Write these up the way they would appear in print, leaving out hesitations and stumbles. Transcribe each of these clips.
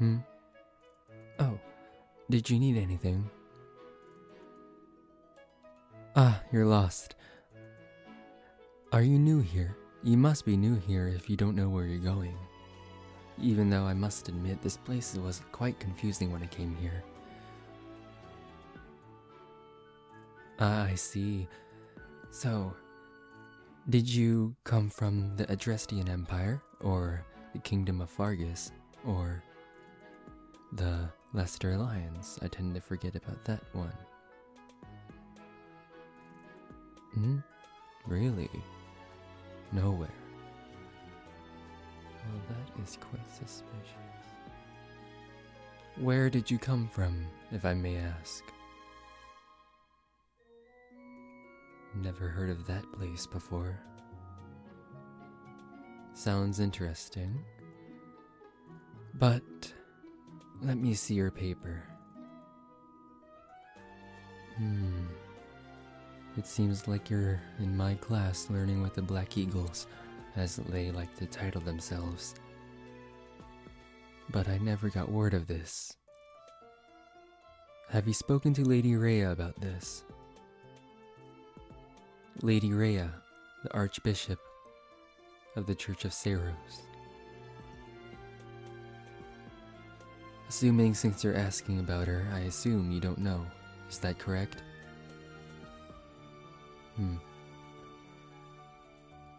Oh, did you need anything? Ah, you're lost. Are you new here? You must be new here if you don't know where you're going. Even though I must admit this place was quite confusing when I came here. Ah, I see. So, did you come from the Adrestian Empire, or the Kingdom of Fargus, or the Leicester Alliance? I tend to forget about that one. Really? Nowhere. Well, that is quite suspicious. Where did you come from, if I may ask? Never heard of that place before. Sounds interesting. But let me see your paper. It seems like you're in my class learning with the Black Eagles, as they like to title themselves. But I never got word of this. Have you spoken to Lady Rhea about this? Lady Rhea, the Archbishop of the Church of Saros. Assuming since you're asking about her, I assume you don't know. Is that correct?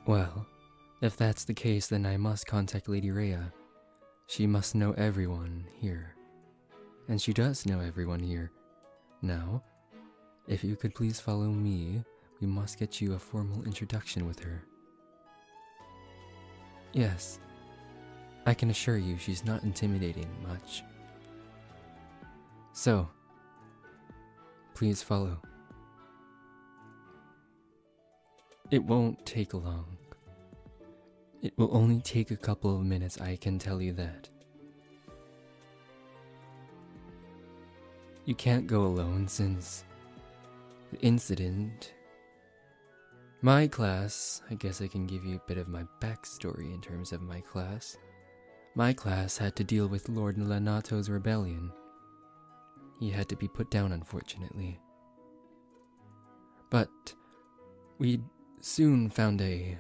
Well, if that's the case, then I must contact Lady Rhea. She must know everyone here. And she does know everyone here. Now, if you could please follow me, we must get you a formal introduction with her. Yes, I can assure you she's not intimidating much. So, please follow. It won't take long. It will only take a couple of minutes, I can tell you that. You can't go alone since the incident. My class, I guess I can give you a bit of my backstory in terms of my class. My class had to deal with Lord Lanato's rebellion. He had to be put down, unfortunately. But we soon found a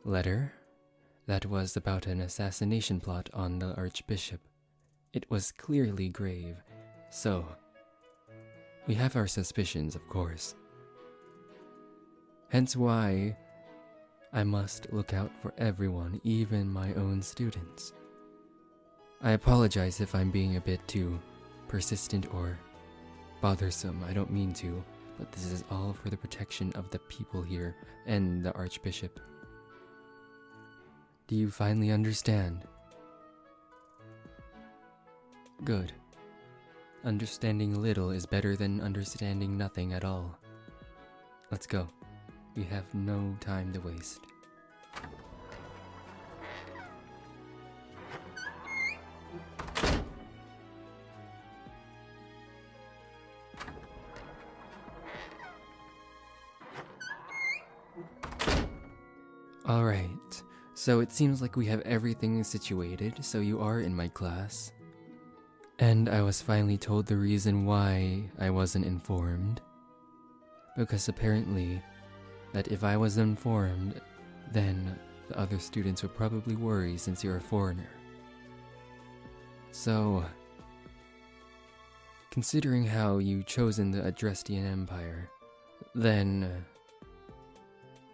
letter that was about an assassination plot on the Archbishop. It was clearly grave, so we have our suspicions, of course. Hence why I must look out for everyone, even my own students. I apologize if I'm being a bit too persistent or bothersome. I don't mean to, but this is all for the protection of the people here and the Archbishop. Do you finally understand? Good. Understanding a little is better than understanding nothing at all. Let's go. We have no time to waste. Alright, so it seems like we have everything situated, so you are in my class. And I was finally told the reason why I wasn't informed. Because apparently, that if I was informed, then the other students would probably worry since you're a foreigner. So, considering how you've chosen the Adrestian Empire, then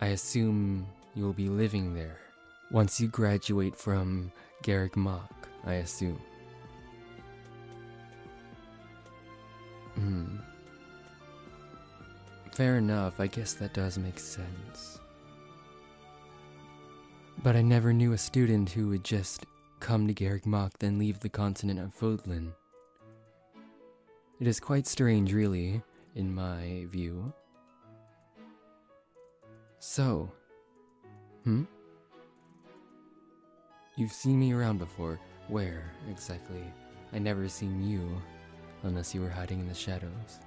I assume you'll be living there once you graduate from Garreg Mach, I assume. Fair enough, I guess that does make sense. But I never knew a student who would just come to Garreg Mach then leave the continent of Fodlan. It is quite strange, really, in my view. So, you've seen me around before. Where, exactly? I never seen you, unless you were hiding in the shadows.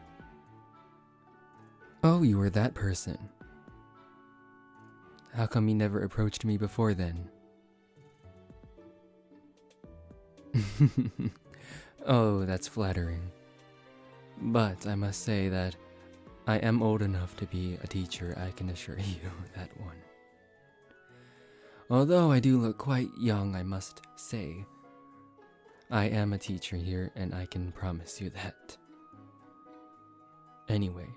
Oh, you were that person. How come you never approached me before then? Oh, that's flattering. But I must say that I am old enough to be a teacher, I can assure you that one. Although I do look quite young, I must say, I am a teacher here and I can promise you that. Anyway,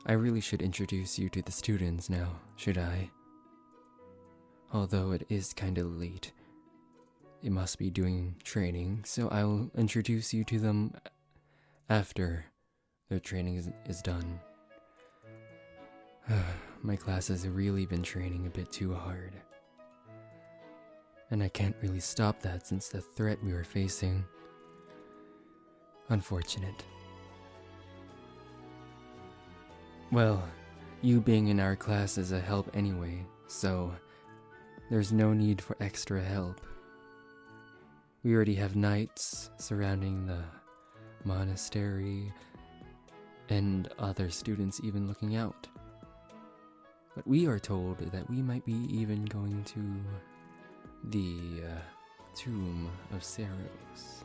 I really should introduce you to the students now, should I? Although it is kinda late. It must be doing training, so I'll introduce you to them after their training is done. My class has really been training a bit too hard. And I can't really stop that since the threat we were facing. Unfortunate. Well, you being in our class is a help anyway, so there's no need for extra help. We already have knights surrounding the monastery, and other students even looking out. But we are told that we might be even going to the Tomb of Sorrows.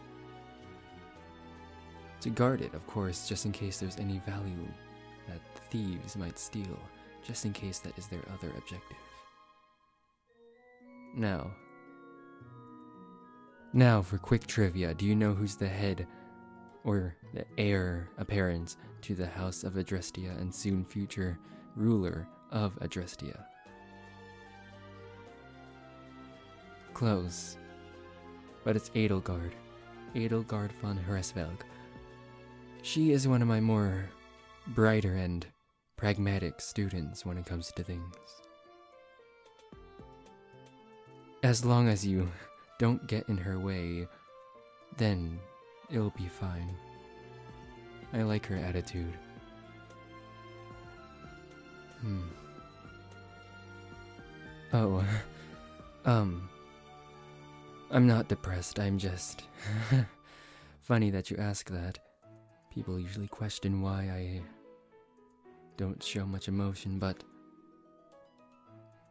To guard it, of course, just in case there's any value that thieves might steal, just in case that is their other objective. Now for quick trivia, do you know who's the head or the heir apparent to the House of Adrestia and soon future ruler of Adrestia? Close. But it's Edelgard von Hresvelg. She is one of my more brighter and pragmatic students when it comes to things. As long as you don't get in her way, then it'll be fine. I like her attitude. Oh, I'm not depressed, I'm just... Funny that you ask that. People usually question why I don't show much emotion, but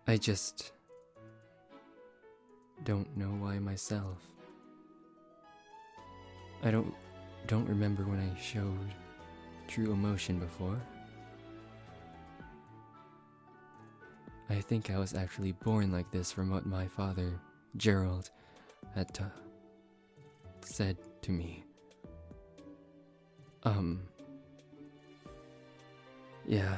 I just don't know why myself. I don't remember when I showed true emotion before. I think I was actually born like this from what my father, Gerald, had said to me. Yeah.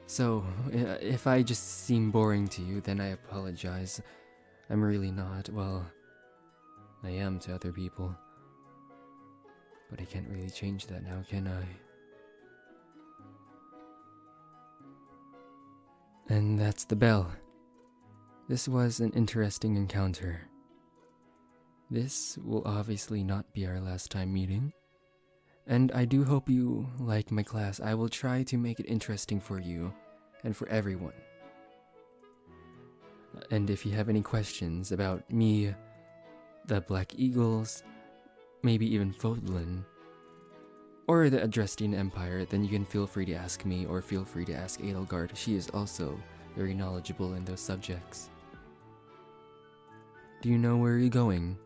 So, if I just seem boring to you, then I apologize. I'm really not. Well, I am to other people. But I can't really change that now, can I? And that's the bell. This was an interesting encounter. This will obviously not be our last time meeting. And I do hope you like my class. I will try to make it interesting for you and for everyone. And if you have any questions about me, the Black Eagles, maybe even Fodlan, or the Adrestian Empire, then you can feel free to ask me or feel free to ask Edelgard. She is also very knowledgeable in those subjects. Do you know where you're going?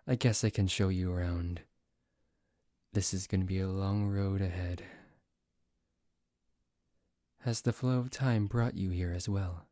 I guess I can show you around. This is going to be a long road ahead. Has the flow of time brought you here as well?